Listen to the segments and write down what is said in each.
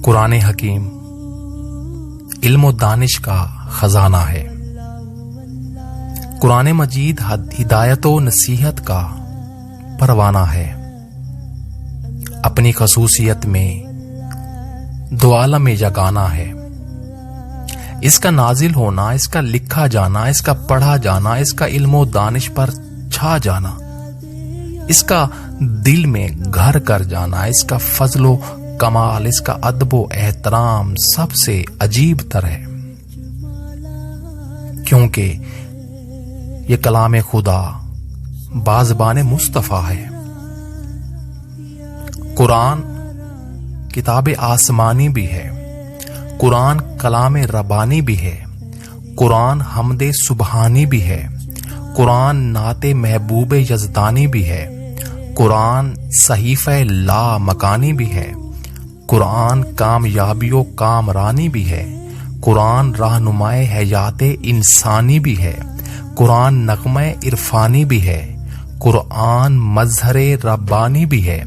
قرآن حکیم علم و دانش کا خزانہ ہے۔ قرآن مجید ہدایت و نصیحت کا پروانہ ہے۔ اپنی خصوصیت میں دو عالم یگانہ ہے۔ اس کا نازل ہونا، اس کا لکھا جانا، اس کا پڑھا جانا، اس کا علم و دانش پر چھا جانا، اس کا دل میں گھر کر جانا، اس کا فضل و کمال، اس کا ادب و احترام سب سے عجیب تر ہے، کیونکہ یہ کلام خدا بازبان مصطفیٰ ہے۔ قرآن کتاب آسمانی بھی ہے، قرآن کلام ربانی بھی ہے، قرآن حمد سبحانی بھی ہے، قرآن نعت محبوب یزدانی بھی ہے، قرآن صحیفہ لا مکانی بھی ہے، قرآن کامیابی و کامرانی بھی ہے، قرآن رہنمائے حیات انسانی بھی ہے، قرآن نغمہ عرفانی بھی ہے، قرآن مظہر ربانی بھی ہے،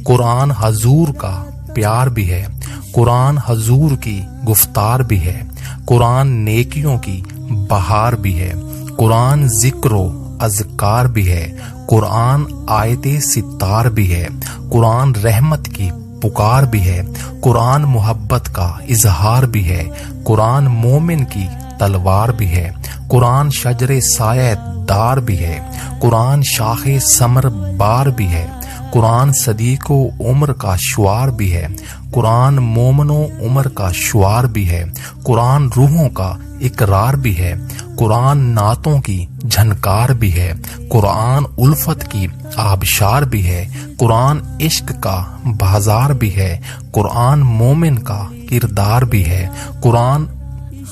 قرآن حضور کا پیار بھی ہے، قرآن حضور کی گفتار بھی ہے، قرآن نیکیوں کی بہار بھی ہے، قرآن ذکر و اذکار بھی ہے، قرآن آیت ستار بھی ہے، قرآن رحمت کی پکار بھی ہے، قرآن محبت کا اظہار بھی ہے، قرآن مومن کی تلوار بھی ہے، قرآن شجر سایہ دار بھی ہے، قرآن شاخ ثمر بار بھی ہے، قرآن صدیق و عمر کا شعار بھی ہے، قرآن مومن و عمر کا شعار بھی ہے، قرآن روحوں کا اقرار بھی ہے، قرآن نعتوں کی جھنکار بھی ہے، قرآن الفت کی آبشار بھی ہے، قرآن عشق کا بازار بھی ہے، قرآن مومن کا کردار بھی ہے، قرآن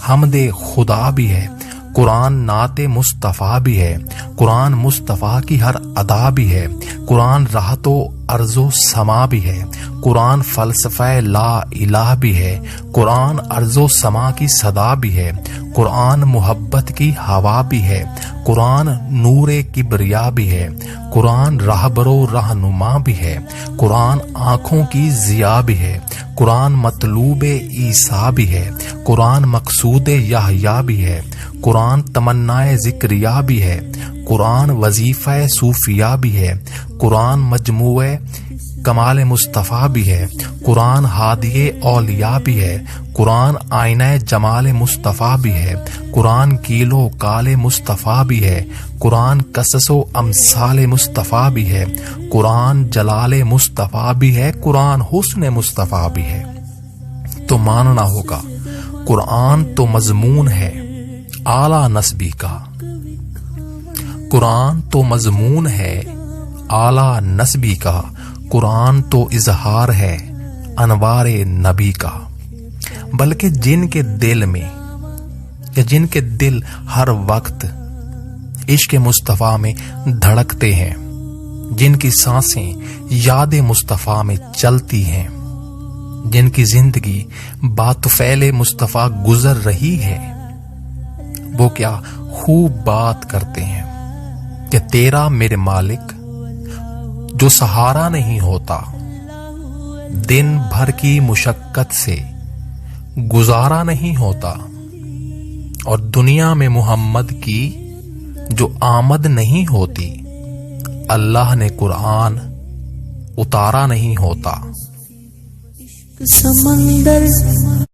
حمد خدا بھی ہے، قرآن نعت مصطفیٰ بھی ہے، قرآن مصطفیٰ کی ہر ادا بھی ہے، قرآن راحت و ارض و سما بھی ہے، قرآن فلسفہ لا الہ بھی ہے، قرآن ارض و سما کی صدا بھی ہے، قرآن محبت کی ہوا بھی ہے، قرآن نور کبریا بھی ہے، قرآن راہبر و رہنما بھی ہے، قرآن آنکھوں کی ضیا بھی ہے، قرآن مطلوب عیسیٰ بھی ہے، قرآن مقصود یحییٰ بھی ہے، قرآن تمنائے ذکریہ بھی ہے، قرآن وظیفہ صوفیہ بھی ہے، قرآن مجموعہ کمال مصطفیٰ بھی ہے، قرآن ہادی اولیاء بھی ہے، قرآن آئینہ جمال مصطفیٰ بھی ہے، قرآن کیل و کال مصطفیٰ بھی ہے، قرآن قصص و امثال مصطفیٰ بھی ہے، قرآن جلال مصطفیٰ بھی ہے، قرآن حسن مصطفیٰ بھی ہے۔ تو ماننا ہوگا قرآن تو مضمون ہے اعلیٰ نسبی کا، قرآن تو مضمون ہے اعلیٰ نسبی کا، قرآن تو اظہار ہے انوار نبی کا۔ بلکہ جن کے دل میں یا جن کے دل ہر وقت عشق مصطفیٰ میں دھڑکتے ہیں، جن کی سانسیں یاد مصطفیٰ میں چلتی ہیں، جن کی زندگی باطفیل مصطفیٰ گزر رہی ہے، وہ کیا خوب بات کرتے ہیں کہ تیرا میرے مالک جو سہارا نہیں ہوتا، دن بھر کی مشقت سے گزارا نہیں ہوتا، اور دنیا میں محمد کی جو آمد نہیں ہوتی، اللہ نے قرآن اتارا نہیں ہوتا۔ سمندر